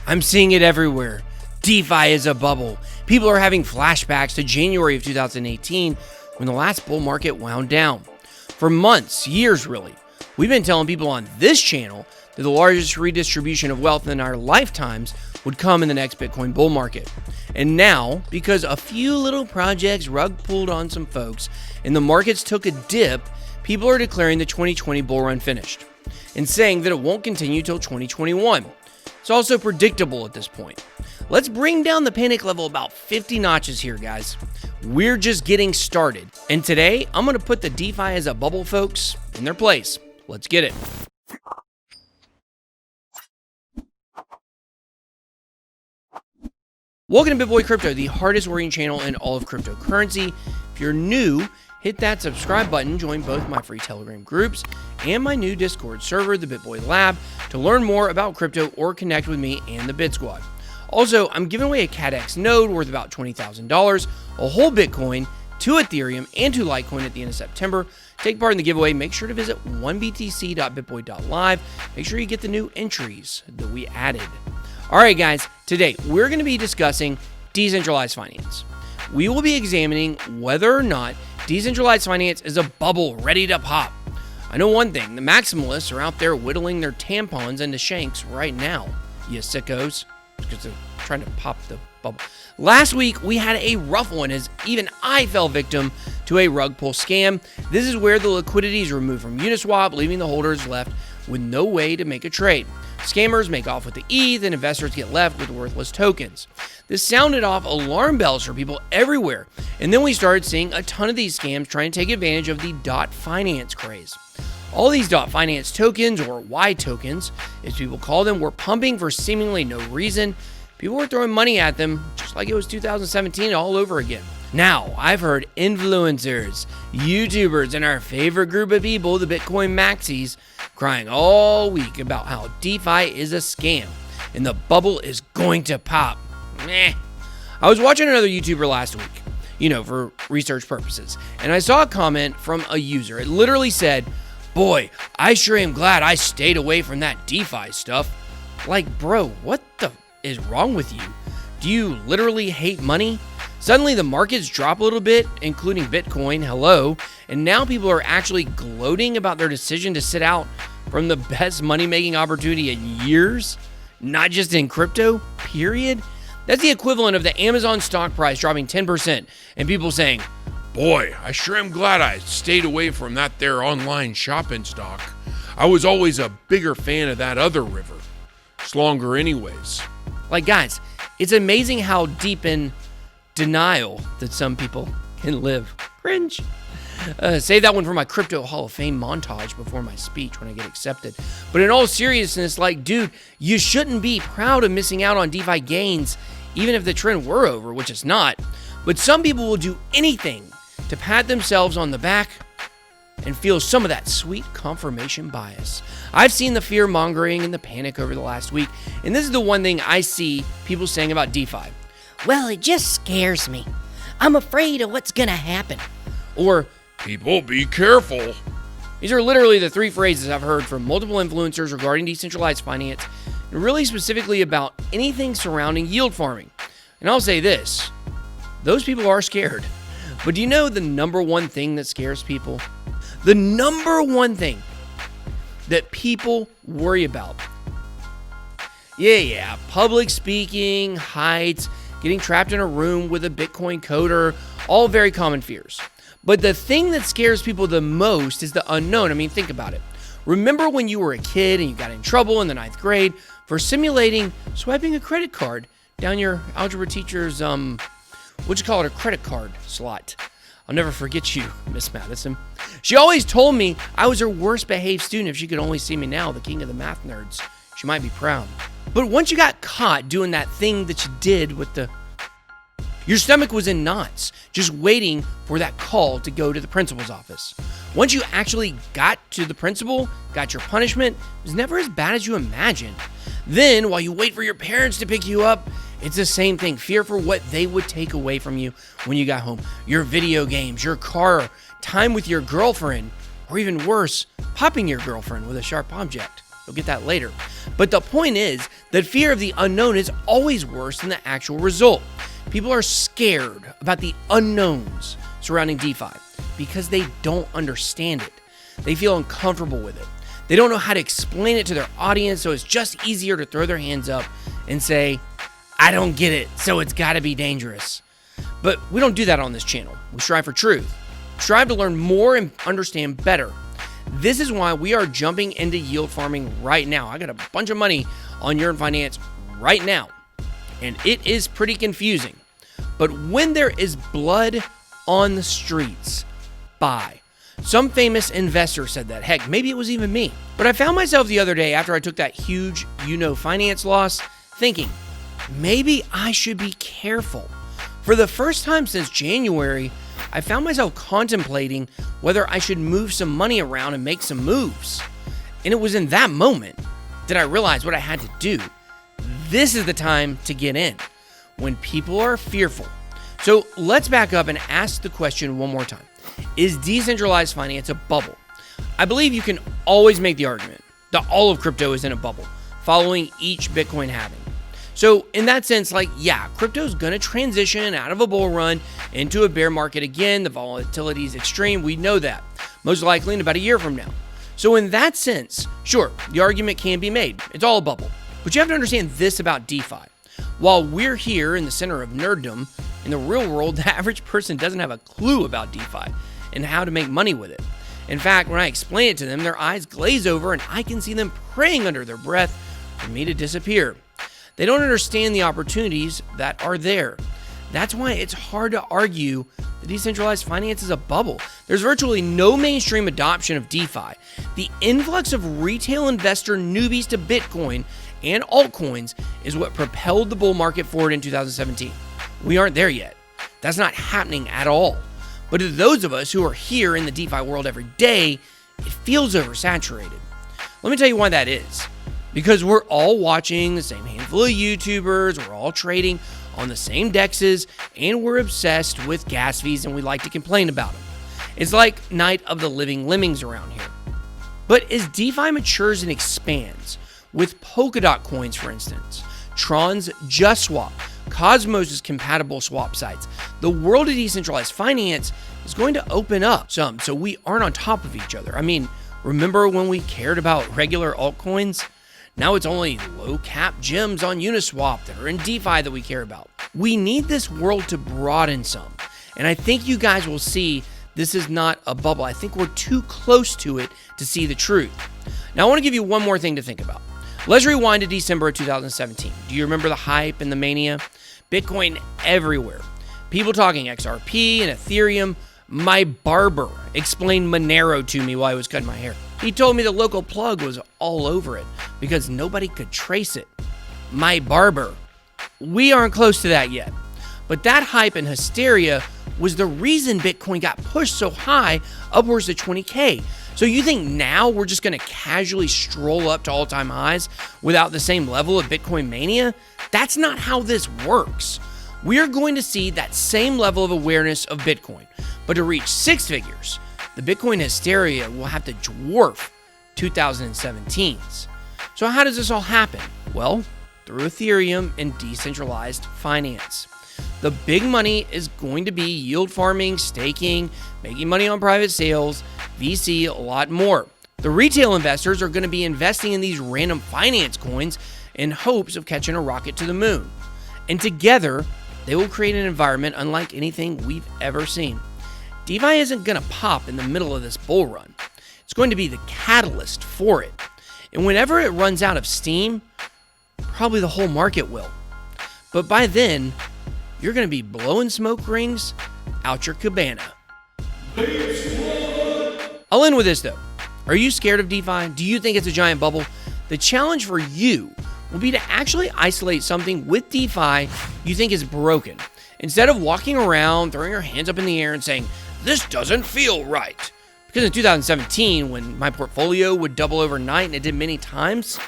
I'm seeing it everywhere. DeFi is a bubble. People are having flashbacks to January of 2018 when the last bull market wound down. For months, years really, we've been telling people on this channel that the largest redistribution of wealth in our lifetimes would come in the next Bitcoin bull market. And now, because a few little projects rug pulled on some folks and the markets took a dip, people are declaring the 2020 bull run finished and saying that it won't continue till 2021. It's also predictable at this point. Let's bring down the panic level about 50 notches here, guys. We're just getting started. And today, I'm going to put the DeFi as a bubble folks in their place. Let's get it. Welcome to BitBoy Crypto, the hardest working channel in all of cryptocurrency. If you're new, hit that subscribe button, join both my free Telegram groups and my new Discord server, the BitBoy Lab, to learn more about crypto or connect with me and the Bit Squad. Also, I'm giving away a CADX node worth about $20,000, a whole Bitcoin, 2 Ethereum, and 2 Litecoin at the end of September. Take part in the giveaway. Make sure to visit 1btc.bitboy.live. Make sure you get the new entries that we added. All right, guys, today we're going to be discussing decentralized finance. We will be examining whether or not decentralized finance is a bubble ready to pop. I know one thing, the maximalists are out there whittling their tampons into shanks right now, you sickos, because they're trying to pop the bubble. Last week, we had a rough one as even I fell victim to a rug pull scam. This is where the liquidity is removed from Uniswap, leaving the holders left with no way to make a trade. Scammers make off with the ETH and investors get left with worthless tokens. This sounded off alarm bells for people everywhere. And then we started seeing a ton of these scams trying to take advantage of the .finance craze. All these .finance tokens, or Y tokens, as people call them, were pumping for seemingly no reason. People were throwing money at them just like it was 2017 all over again. Now, I've heard influencers, YouTubers, and our favorite group of people, the Bitcoin Maxis, crying all week about how DeFi is a scam and the bubble is going to pop. Meh. I was watching another YouTuber last week, for research purposes, and I saw a comment from a user. It literally said, "Boy, I sure am glad I stayed away from that DeFi stuff." Like, bro, what the is wrong with you? Do you literally hate money? Suddenly the markets drop a little bit, including Bitcoin, hello, and now people are actually gloating about their decision to sit out from the best money-making opportunity in years, not just in crypto, period. That's the equivalent of the Amazon stock price dropping 10% and people saying, "Boy, I sure am glad I stayed away from that there online shopping stock. I was always a bigger fan of that other river. It's longer anyways." Like, guys, it's amazing how deep in denial that some people can live. Cringe. Save that one for my Crypto Hall of Fame montage before my speech when I get accepted. But in all seriousness, dude, you shouldn't be proud of missing out on DeFi gains, even if the trend were over, which it's not. But some people will do anything to pat themselves on the back and feel some of that sweet confirmation bias. I've seen the fear mongering and the panic over the last week, and this is the one thing I see people saying about DeFi. "Well, it just scares me. I'm afraid of what's gonna happen." Or, "People, be careful." These are literally the three phrases I've heard from multiple influencers regarding decentralized finance, and really specifically about anything surrounding yield farming. And I'll say this, those people are scared. But do you know the number one thing that scares people? The number one thing that people worry about. Yeah, public speaking, heights, getting trapped in a room with a Bitcoin coder, all very common fears. But the thing that scares people the most is the unknown. I mean, think about it. Remember when you were a kid and you got in trouble in the 9th grade for simulating swiping a credit card down your algebra teacher's, a credit card slot? I'll never forget you, Miss Madison. She always told me I was her worst behaved student. If she could only see me now, the king of the math nerds, she might be proud. But once you got caught doing that thing that you did with your stomach was in knots, just waiting for that call to go to the principal's office. Once you actually got to the principal, got your punishment, it was never as bad as you imagined. Then, while you wait for your parents to pick you up, it's the same thing. Fear for what they would take away from you when you got home. Your video games, your car, time with your girlfriend, or even worse, popping your girlfriend with a sharp object. You'll get that later. But the point is that fear of the unknown is always worse than the actual result. People are scared about the unknowns surrounding DeFi because they don't understand it. They feel uncomfortable with it. They don't know how to explain it to their audience, so it's just easier to throw their hands up and say, I don't get it, so it's got to be dangerous. But we don't do that on this channel. We strive for truth. Strive to learn more and understand better. This is why we are jumping into yield farming right now. I got a bunch of money on Yearn Finance right now, and it is pretty confusing. But when there is blood on the streets, buy. Some famous investor said that. Heck, maybe it was even me. But I found myself the other day after I took that huge finance loss thinking, maybe I should be careful. For the first time since January, I found myself contemplating whether I should move some money around and make some moves. And it was in that moment that I realized what I had to do. This is the time to get in when people are fearful. So let's back up and ask the question one more time. Is decentralized finance a bubble? I believe you can always make the argument that all of crypto is in a bubble following each Bitcoin halving. So in that sense, crypto's going to transition out of a bull run into a bear market again. The volatility is extreme. We know that. Most likely in about a year from now. So in that sense, sure, the argument can be made. It's all a bubble. But you have to understand this about DeFi. While we're here in the center of nerddom, in the real world, the average person doesn't have a clue about DeFi and how to make money with it. In fact, when I explain it to them, their eyes glaze over and I can see them praying under their breath for me to disappear. They don't understand the opportunities that are there. That's why it's hard to argue that decentralized finance is a bubble. There's virtually no mainstream adoption of DeFi. The influx of retail investor newbies to Bitcoin and altcoins is what propelled the bull market forward in 2017. We aren't there yet. That's not happening at all. But to those of us who are here in the DeFi world every day, it feels oversaturated. Let me tell you why that is. Because we're all watching the same handful of YouTubers, we're all trading on the same dexes, and we're obsessed with gas fees and we like to complain about them. It's like Night of the Living Lemmings around here. But as DeFi matures and expands, with Polkadot coins for instance, Tron's JustSwap, Cosmos' compatible swap sites, the world of decentralized finance is going to open up some so we aren't on top of each other. I mean, remember when we cared about regular altcoins? Now it's only low-cap gems on Uniswap that are in DeFi that we care about. We need this world to broaden some. And I think you guys will see this is not a bubble. I think we're too close to it to see the truth. Now I want to give you one more thing to think about. Let's rewind to December of 2017. Do you remember the hype and the mania? Bitcoin everywhere. People talking XRP and Ethereum. My barber explained Monero to me while I was cutting my hair. He told me the local plug was all over it because nobody could trace it. My barber. We aren't close to that yet. But that hype and hysteria was the reason Bitcoin got pushed so high, upwards to 20K. So you think now we're just going to casually stroll up to all-time highs without the same level of Bitcoin mania? That's not how this works. We are going to see that same level of awareness of Bitcoin. But to reach six figures, the Bitcoin hysteria will have to dwarf 2017's. So how does this all happen? Well, through Ethereum and decentralized finance. The big money is going to be yield farming, staking, making money on private sales, VC, a lot more. The retail investors are going to be investing in these random finance coins in hopes of catching a rocket to the moon. And together, they will create an environment unlike anything we've ever seen. DeFi isn't going to pop in the middle of this bull run. It's going to be the catalyst for it. And whenever it runs out of steam, probably the whole market will. But by then, you're going to be blowing smoke rings out your cabana. I'll end with this though. Are you scared of DeFi? Do you think it's a giant bubble? The challenge for you will be to actually isolate something with DeFi you think is broken. Instead of walking around, throwing your hands up in the air and saying, this doesn't feel right. Because in 2017, when my portfolio would double overnight and it did many times, it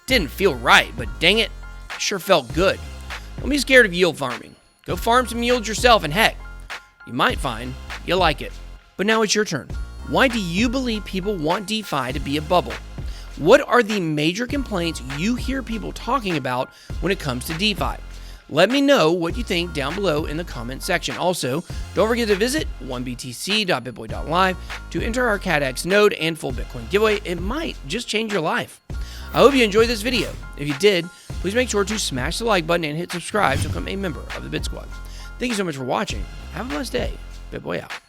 didn't feel right, but dang it, it sure felt good. Don't be scared of yield farming. Go farm some yields yourself, and heck, you might find you like it. But now it's your turn. Why do you believe people want DeFi to be a bubble? What are the major complaints you hear people talking about when it comes to DeFi? Let me know what you think down below in the comment section. Also, don't forget to visit 1btc.bitboy.live to enter our CADX node and full Bitcoin giveaway. It might just change your life. I hope you enjoyed this video. If you did, please make sure to smash the like button and hit subscribe to become a member of the Bit Squad. Thank you so much for watching. Have a blessed day. BitBoy out.